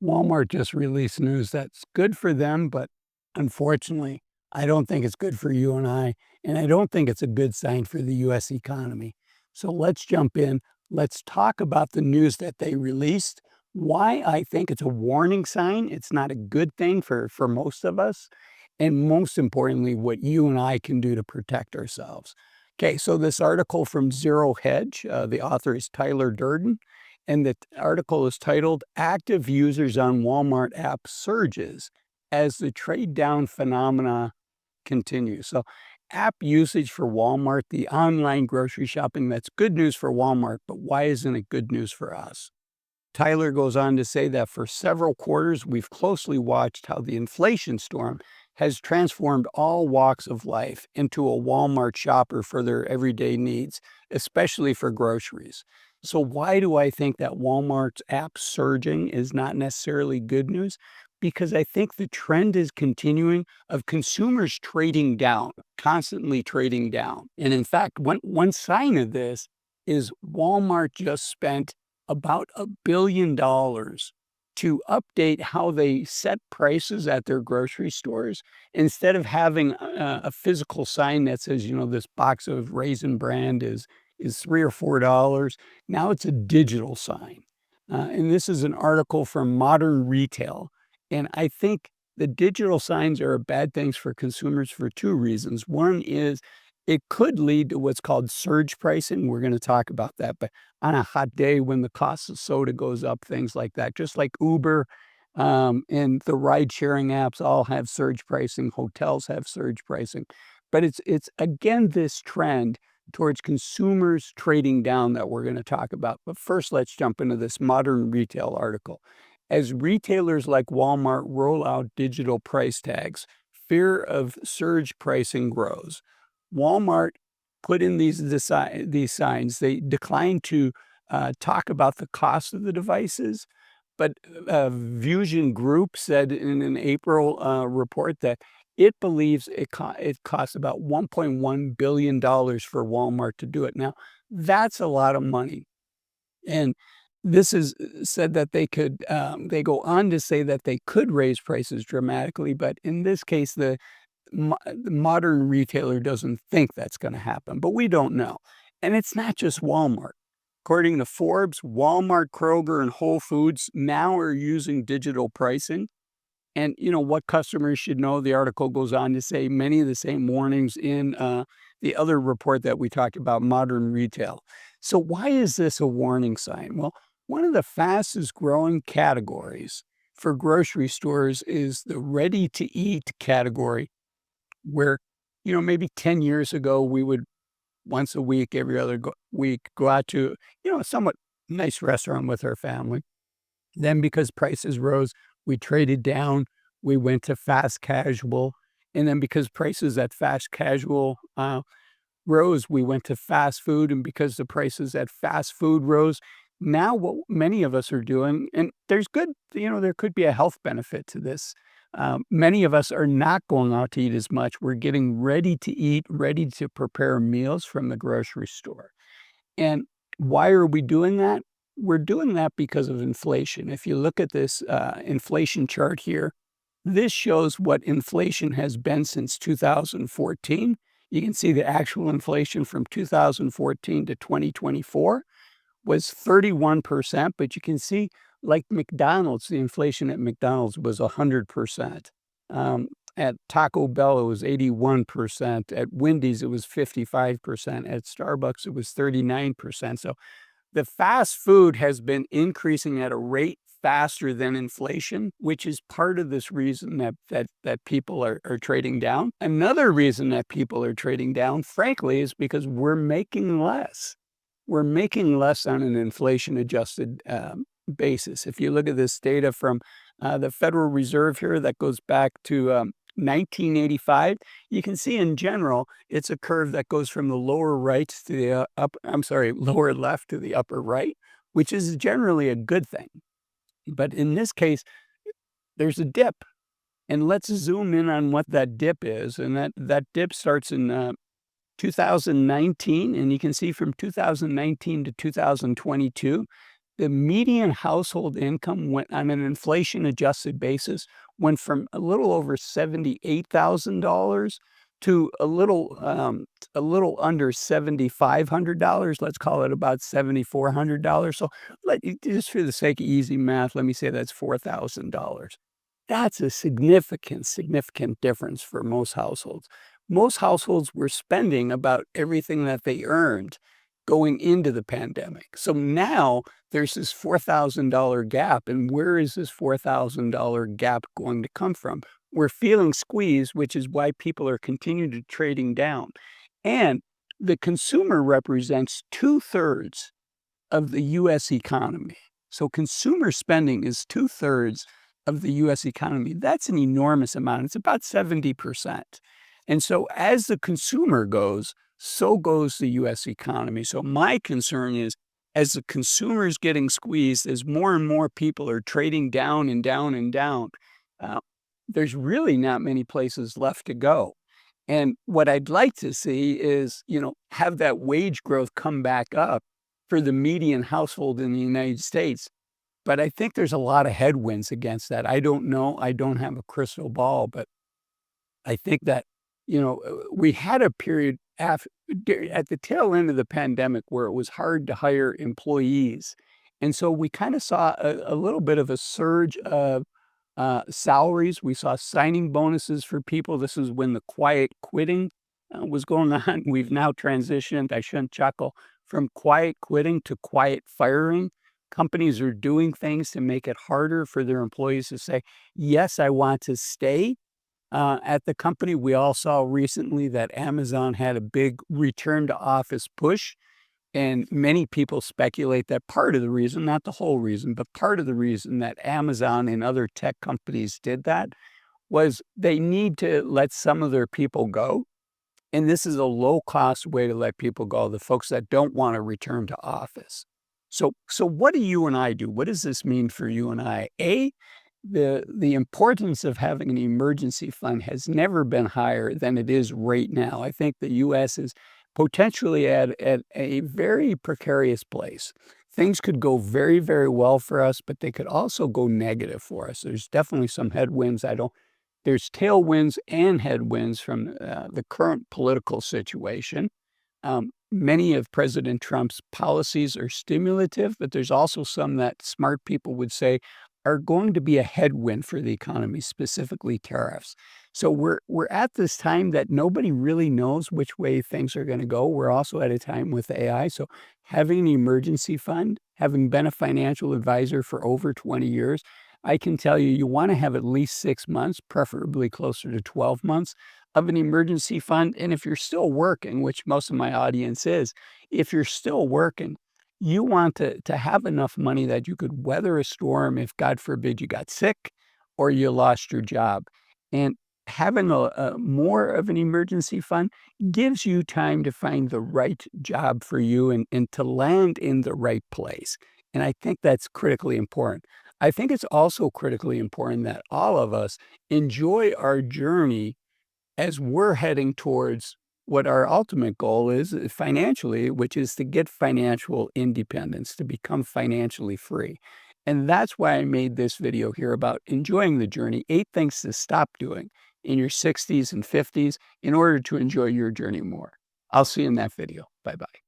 Walmart just released news that's good for them, but unfortunately, I don't think it's good for you and I don't think it's a good sign for the US economy. So let's jump in. Let's talk about the news that they released, why I think it's a warning sign. It's not a good thing for most of us. And most importantly, what you and I can do to protect ourselves. Okay, so this article from Zero Hedge, the author is Tyler Durden. And the article is titled Active Users on Walmart App Surges as the Trade Down Phenomena Continues. So, app usage for Walmart, the online grocery shopping, that's good news for Walmart, but why isn't it good news for us? Tyler goes on to say that for several quarters, we've closely watched how the inflation storm has transformed all walks of life into a Walmart shopper for their everyday needs, especially for groceries. So, why do I think that Walmart's app surging is not necessarily good news? Because I think the trend is continuing of consumers trading down, constantly trading down. And in fact, one sign of this is Walmart just spent about $1 billion to update how they set prices at their grocery stores. Instead of having a physical sign that says, this box of Raisin Bran is 3 or $4, now it's a digital sign. And this is an article from Modern Retail. And I think the digital signs are bad things for consumers for two reasons. One is it could lead to what's called surge pricing. We're going to talk about that. But on a hot day when the cost of soda goes up, things like that, just like Uber and the ride-sharing apps all have surge pricing, hotels have surge pricing. But it's again this trend towards consumers trading down that we're going to talk about. But first, let's jump into this Modern Retail article. As retailers like Walmart roll out digital price tags, fear of surge pricing grows. Walmart put in these signs. They declined to talk about the cost of the devices, but Fusion Group said in an April report that it believes it costs about $1.1 billion for Walmart to do it. Now, that's a lot of money. And this is said that they go on to say that they could raise prices dramatically, but in this case, the modern retailer doesn't think that's gonna happen, but we don't know. And it's not just Walmart. According to Forbes, Walmart, Kroger, and Whole Foods now are using digital pricing. And what customers should know, the article goes on to say many of the same warnings in the other report that we talked about, Modern Retail. So why is this a warning sign? Well, one of the fastest growing categories for grocery stores is the ready-to-eat category, where, maybe 10 years ago, we would once a week, every other week, go out to, a somewhat nice restaurant with our family. Then because prices rose, we traded down, we went to fast casual, and then because prices at fast casual, rose, we went to fast food, and because the prices at fast food rose, now what many of us are doing, and there could be a health benefit to this. Many of us are not going out to eat as much. We're getting ready to eat, ready to prepare meals from the grocery store. And why are we doing that? We're doing that because of inflation. If you look at this inflation chart here, this shows what inflation has been since 2014. You can see the actual inflation from 2014 to 2024 was 31%, but you can see, like McDonald's, the inflation at McDonald's was 100%. At Taco Bell, it was 81%. At Wendy's, it was 55%. At Starbucks, it was 39%. So the fast food has been increasing at a rate faster than inflation, which is part of this reason that people are trading down. Another reason that people are trading down, frankly, is because we're making less. We're making less on an inflation-adjusted basis. If you look at this data from the Federal Reserve here that goes back to 1985, you can see in general, it's a curve that goes from the lower right to the lower left to the upper right, which is generally a good thing. But in this case, there's a dip, and let's zoom in on what that dip is. And that dip starts in 2019, and you can see from 2019 to 2022, the median household income went on an inflation-adjusted basis, went from a little over $78,000 to a little under $7,500. Let's call it about $7,400. So just for the sake of easy math, let me say that's $4,000. That's a significant, significant difference for most households. Most households were spending about everything that they earned going into the pandemic. So now there's this $4,000 gap. And where is this $4,000 gap going to come from? We're feeling squeezed, which is why people are continuing to trading down. And the consumer represents 2/3 of the US economy. So consumer spending is 2/3 of the US economy. That's an enormous amount. It's about 70%. And so as the consumer goes, so goes the US economy. So my concern is as the consumer is getting squeezed, as more and more people are trading down and down and down, uh, there's really not many places left to go. And what I'd like to see is, have that wage growth come back up for the median household in the United States. But I think there's a lot of headwinds against that. I don't know. I don't have a crystal ball, but I think that, we had a period at the tail end of the pandemic where it was hard to hire employees. And so we kind of saw a little bit of a surge of salaries. We saw signing bonuses for people. This is when the quiet quitting was going on. We've now transitioned, I shouldn't chuckle, from quiet quitting to quiet firing. Companies are doing things to make it harder for their employees to say, yes, I want to stay at the company. We all saw recently that Amazon had a big return to office push. And many people speculate that part of the reason, not the whole reason, but part of the reason that Amazon and other tech companies did that was they need to let some of their people go. And this is a low-cost way to let people go, the folks that don't want to return to office. So what do you and I do? What does this mean for you and I? The importance of having an emergency fund has never been higher than it is right now. I think the U.S. is potentially at a very precarious place. Things could go very, very well for us, but they could also go negative for us. There's definitely some headwinds. There's tailwinds and headwinds from the current political situation. Many of President Trump's policies are stimulative, but there's also some that smart people would say are going to be a headwind for the economy, specifically tariffs. So we're at this time that nobody really knows which way things are going to go. We're also at a time with AI. So having an emergency fund, having been a financial advisor for over 20 years, I can tell you, you want to have at least 6 months, preferably closer to 12 months of an emergency fund. And if you're still working, which most of my audience is, if you're still working, you want to have enough money that you could weather a storm if, God forbid, you got sick or you lost your job. And having a more of an emergency fund gives you time to find the right job for you and to land in the right place. And I think that's critically important. I think it's also critically important that all of us enjoy our journey as we're heading towards what our ultimate goal is financially, which is to get financial independence, to become financially free. And that's why I made this video here about enjoying the journey, 8 things to stop doing in your 60s and 50s in order to enjoy your journey more. I'll see you in that video. Bye-bye.